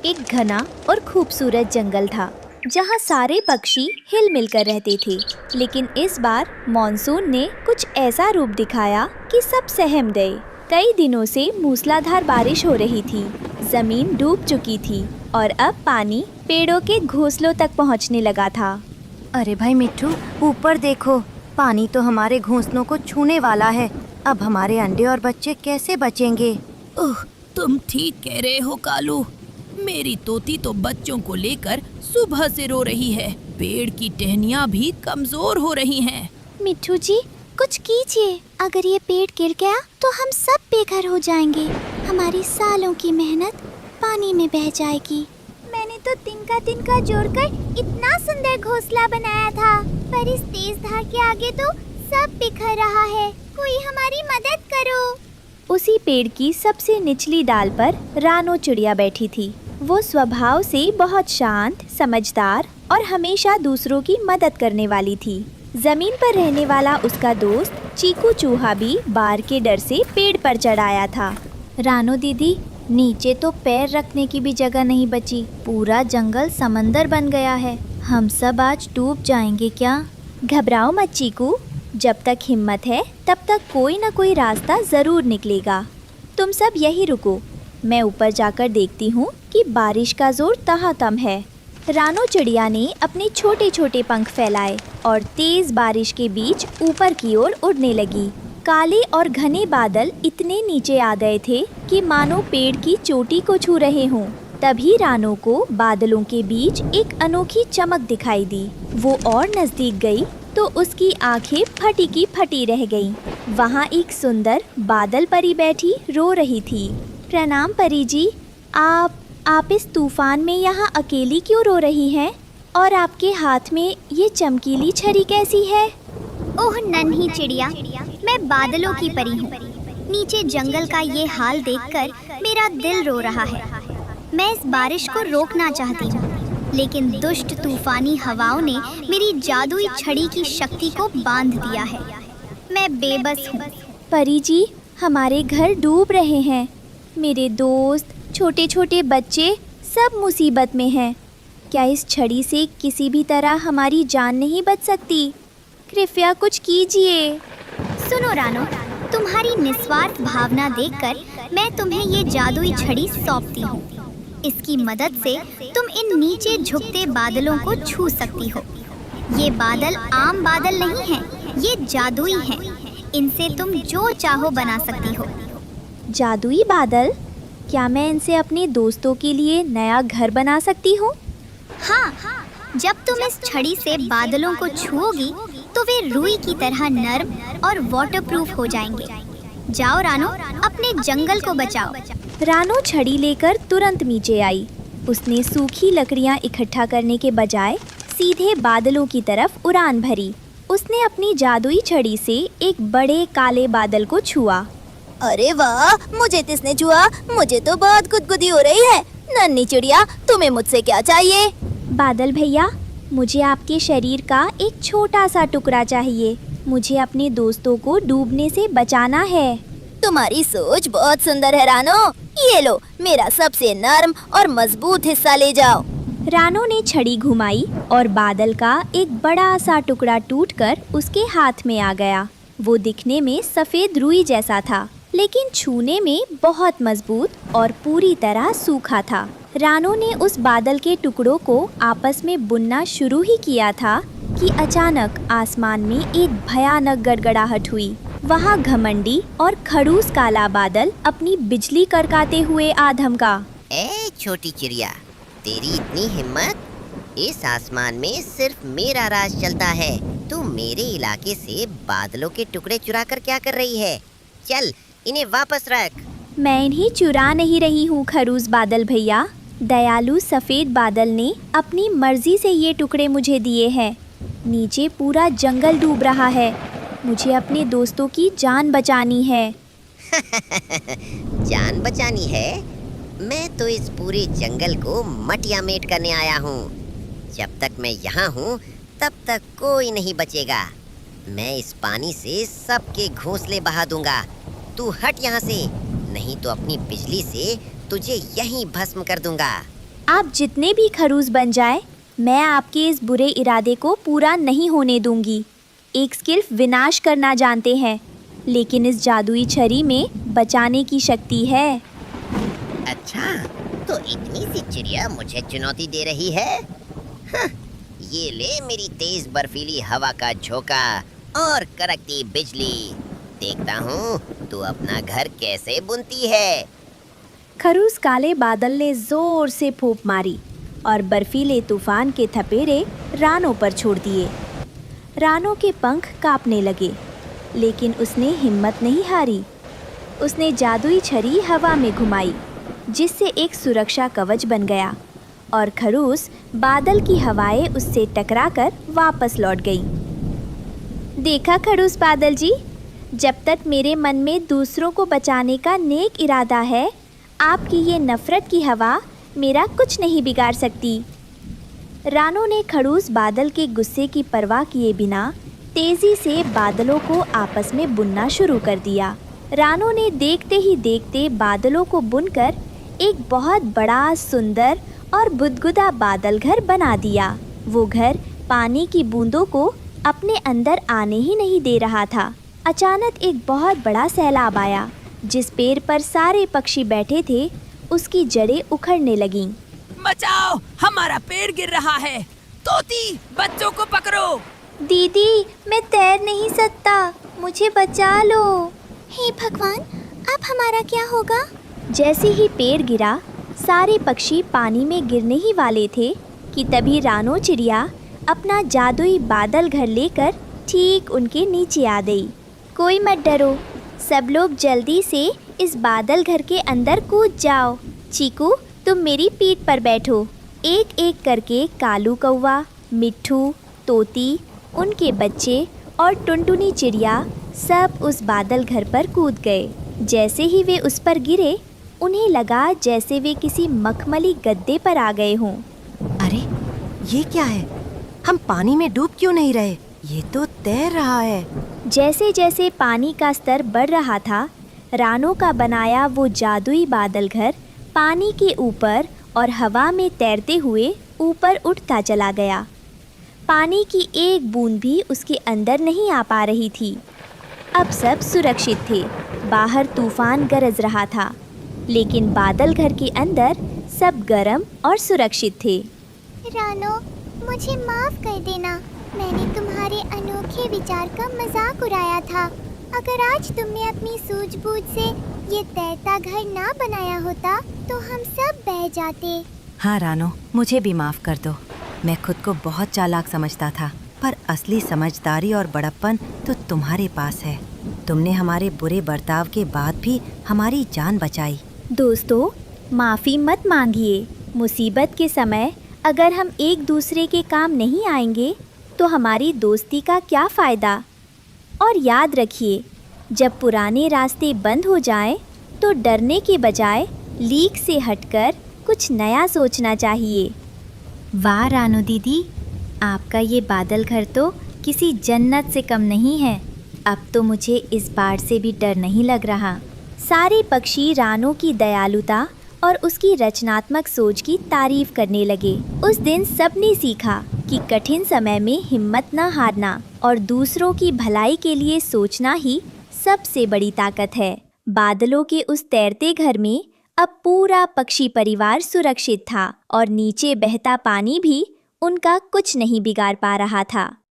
एक घना और खूबसूरत जंगल था जहाँ सारे पक्षी हिल मिल कर रहते थे। लेकिन इस बार मॉनसून ने कुछ ऐसा रूप दिखाया कि सब सहम गए। कई दिनों से मूसलाधार बारिश हो रही थी, जमीन डूब चुकी थी और अब पानी पेड़ों के घोंसलों तक पहुँचने लगा था। अरे भाई मिट्ठू, ऊपर देखो, पानी तो हमारे घोंसलों को छूने वाला है। अब हमारे अंडे और बच्चे कैसे बचेंगे? ओह, तुम ठीक कह रहे हो कालू। मेरी तोती तो बच्चों को लेकर सुबह से रो रही है। पेड़ की टहनियाँ भी कमजोर हो रही हैं। मिट्ठू जी, कुछ कीजिए। अगर ये पेड़ गिर गया तो हम सब बेघर हो जाएंगे। हमारी सालों की मेहनत पानी में बह जाएगी। मैंने तो तिनका जोड़कर इतना सुंदर घोंसला बनाया था, पर इस तेज धार के आगे तो सब बिखर रहा है। कोई हमारी मदद करो। उसी पेड़ की सबसे निचली डाल पर रानो चिड़िया बैठी थी। वो स्वभाव से बहुत शांत, समझदार और हमेशा दूसरों की मदद करने वाली थी। जमीन पर रहने वाला उसका दोस्त चीकू चूहा भी बार के डर से पेड़ पर चढ़ आया था। रानो दीदी, नीचे तो पैर रखने की भी जगह नहीं बची। पूरा जंगल समंदर बन गया है। हम सब आज डूब जाएंगे क्या? घबराओ मत चीकू, जब तक हिम्मत है तब तक कोई न कोई रास्ता जरूर निकलेगा। तुम सब यही रुको, मैं ऊपर जाकर देखती हूँ कि बारिश का जोर तहातम है। रानो चिड़िया ने अपने छोटे छोटे पंख फैलाए और तेज बारिश के बीच ऊपर की ओर उड़ने लगी। काले और घने बादल इतने नीचे आ गए थे कि मानो पेड़ की चोटी को छू रहे हों। तभी रानो को बादलों के बीच एक अनोखी चमक दिखाई दी। वो और नजदीक गई तो उसकी आंखें फटी की फटी रह गईं। वहाँ एक सुंदर बादल परी बैठी रो रही थी। प्रणाम परी जी, आप इस तूफान में यहाँ अकेली क्यों रो रही हैं? और आपके हाथ में ये चमकीली छड़ी कैसी है? ओह नन्ही चिड़िया, मैं बादलों की परी हूँ। नीचे जंगल का ये हाल देखकर मेरा दिल रो रहा है। मैं इस बारिश को रोकना चाहती हूँ, लेकिन दुष्ट तूफानी हवाओं ने मेरी जादुई छड़ी की शक्ति को बांध दिया है। मैं बेबस हूँ। परी जी, हमारे घर डूब रहे हैं। मेरे दोस्त, छोटे छोटे बच्चे सब मुसीबत में हैं। क्या इस छड़ी से किसी भी तरह हमारी जान नहीं बच सकती? कृपया कुछ कीजिए। सुनो रानो, तुम्हारी निस्वार्थ भावना देखकर मैं तुम्हें ये जादुई छड़ी सौंपती हूँ। इसकी मदद से तुम इन नीचे झुकते बादलों को छू सकती हो। ये बादल आम बादल नहीं हैं, ये जादुई हैं। इनसे तुम जो चाहो बना सकती हो। जादुई बादल? क्या मैं इनसे अपने दोस्तों के लिए नया घर बना सकती हूँ? हाँ, जब तुम इस छड़ी से बादलों को छुओगी तो वे रुई की तरह नर्म और वाटरप्रूफ हो जाएंगे। जाओ रानो, अपने जंगल को बचाओ। रानो छड़ी लेकर तुरंत नीचे आई। उसने सूखी लकड़ियाँ इकट्ठा करने के बजाय सीधे बादलों की तरफ उड़ान भरी। उसने अपनी जादुई छड़ी से एक बड़े काले बादल को छुआ। अरे वाह, मुझे किसने छुआ? मुझे तो बहुत गुदगुदी हो रही है। नन्ही चिड़िया, तुम्हें मुझसे क्या चाहिए? बादल भैया, मुझे आपके शरीर का एक छोटा सा टुकड़ा चाहिए। मुझे अपने दोस्तों को डूबने से बचाना है। तुम्हारी सोच बहुत सुंदर है रानो। ये लो, मेरा सबसे नर्म और मजबूत हिस्सा ले जाओ। रानो ने छड़ी घुमाई और बादल का एक बड़ा सा टुकड़ा टूटकर उसके हाथ में आ गया। वो दिखने में सफेद रुई जैसा था, लेकिन छूने में बहुत मजबूत और पूरी तरह सूखा था। रानो ने उस बादल के टुकड़ों को आपस में बुनना शुरू ही किया था कि अचानक आसमान में एक भयानक गड़गड़ाहट हुई। वहाँ घमंडी और खड़ूस काला बादल अपनी बिजली करकाते हुए आ धमका। ए छोटी चिड़िया, तेरी इतनी हिम्मत? इस आसमान में सिर्फ मेरा राज चलता है। तू मेरे इलाके से बादलों के टुकड़े चुरा कर क्या कर रही है? चल, इन्हें वापस रख। मैं इन्हें चुरा नहीं रही हूँ खड़ूस बादल भैया। दयालु सफेद बादल ने अपनी मर्जी से ये टुकड़े मुझे दिए हैं। नीचे पूरा जंगल डूब रहा है। मुझे अपने दोस्तों की जान बचानी है। जान बचानी है? मैं तो इस पूरे जंगल को मटियामेट करने आया हूँ। जब तक मैं यहाँ हूँ तब तक कोई नहीं बचेगा। मैं इस पानी से सबके घोंसले बहा दूंगा। तू हट यहाँ से, नहीं तो अपनी बिजली से तुझे यहीं भस्म कर दूंगा। आप जितने भी खरूस बन जाए, मैं आपके इस बुरे इरादे को पूरा नहीं होने दूंगी। एक स्किल्फ विनाश करना जानते हैं, लेकिन इस जादुई छड़ी में बचाने की शक्ति है। अच्छा, तो इतनी सी चिड़िया मुझे चुनौती दे रही है? हाँ, ये ले मेरी तेज बर्फीली हवा का झोंका और कड़कती बिजली। देखता हूँ तू अपना घर कैसे बुनती है। खरूस काले बादल ने जोर से फूंक मारी और बर्फीले तूफान के थपेड़े रानो पर छोड़ दिए। रानो के पंख कांपने लगे, लेकिन उसने हिम्मत नहीं हारी। उसने जादुई छड़ी हवा में घुमाई, जिससे एक सुरक्षा कवच बन गया और खरूस बादल की हवाएं उससे टकराकर वापस लौट गईं। देखा खरूस बादल जी, जब तक मेरे मन में दूसरों को बचाने का नेक इरादा है, आपकी ये नफरत की हवा मेरा कुछ नहीं बिगाड़ सकती। रानो ने खड़ूस बादल के गुस्से की परवाह किए बिना तेजी से बादलों को आपस में बुनना शुरू कर दिया। रानो ने देखते ही देखते बादलों को बुनकर एक बहुत बड़ा, सुंदर और बुदबुदा बादल घर बना दिया। वो घर पानी की बूंदों को अपने अंदर आने ही नहीं दे रहा था। अचानक एक बहुत बड़ा सैलाब आया। जिस पेड़ पर सारे पक्षी बैठे थे, उसकी जड़ें उखड़ने लगीं। बचाओ, हमारा पेड़ गिर रहा है। तोती, बच्चों को पकड़ो। दीदी, मैं तैर नहीं सकता, मुझे बचा लो। हे भगवान, अब हमारा क्या होगा? जैसे ही पेड़ गिरा, सारे पक्षी पानी में गिरने ही वाले थे कि तभी रानो चिड़िया अपना जादुई बादल घर लेकर ठीक उनके नीचे आ गई। कोई मत डरो, सब लोग जल्दी से इस बादल घर के अंदर कूद जाओ। चीकू, तुम मेरी पीठ पर बैठो। एक एक करके कालू कौवा, मिट्ठू, तोती, उनके बच्चे और टुनटुनी चिड़िया सब उस बादल घर पर कूद गए। जैसे ही वे उस पर गिरे, उन्हें लगा जैसे वे किसी मखमली गद्दे पर आ गए हों। अरे, ये क्या है? हम पानी में डूब क्यों नहीं रहे? ये तो तैर रहा है। जैसे जैसे पानी का स्तर बढ़ रहा था, रानो का बनाया वो जादुई बादल घर पानी के ऊपर और हवा में तैरते हुए ऊपर उठता चला गया। पानी की एक बूंद भी उसके अंदर नहीं आ पा रही थी। अब सब सुरक्षित थे। बाहर तूफान गरज रहा था, लेकिन बादल घर के अंदर सब गर्म और सुरक्षित थे। रानो, मुझे माफ कर देना। मैंने तुम्हारे अनोखे विचार का मजाक उड़ाया था। अगर आज तुमने अपनी सूझबूझ से ये तैरता घर ना बनाया होता, तो हम सब बह जाते। हाँ रानो, मुझे भी माफ कर दो। मैं खुद को बहुत चालाक समझता था, पर असली समझदारी और बड़प्पन तो तुम्हारे पास है। तुमने हमारे बुरे बर्ताव के बाद भी हमारी जान बचाई। दोस्तों, माफ़ी मत मांगिए। मुसीबत के समय अगर हम एक दूसरे के काम नहीं आएंगे, तो हमारी दोस्ती का क्या फ़ायदा। और याद रखिए, जब पुराने रास्ते बंद हो जाएं, तो डरने के बजाय लीक से हटकर कुछ नया सोचना चाहिए। वाह रानो दीदी, आपका ये बादल घर तो किसी जन्नत से कम नहीं है। अब तो मुझे इस बाढ़ से भी डर नहीं लग रहा। सारे पक्षी रानो की दयालुता और उसकी रचनात्मक सोच की तारीफ करने लगे। उस दिन सबने सीखा कि कठिन समय में हिम्मत न हारना और दूसरों की भलाई के लिए सोचना ही सबसे बड़ी ताकत है। बादलों के उस तैरते घर में अब पूरा पक्षी परिवार सुरक्षित था और नीचे बहता पानी भी उनका कुछ नहीं बिगाड़ पा रहा था।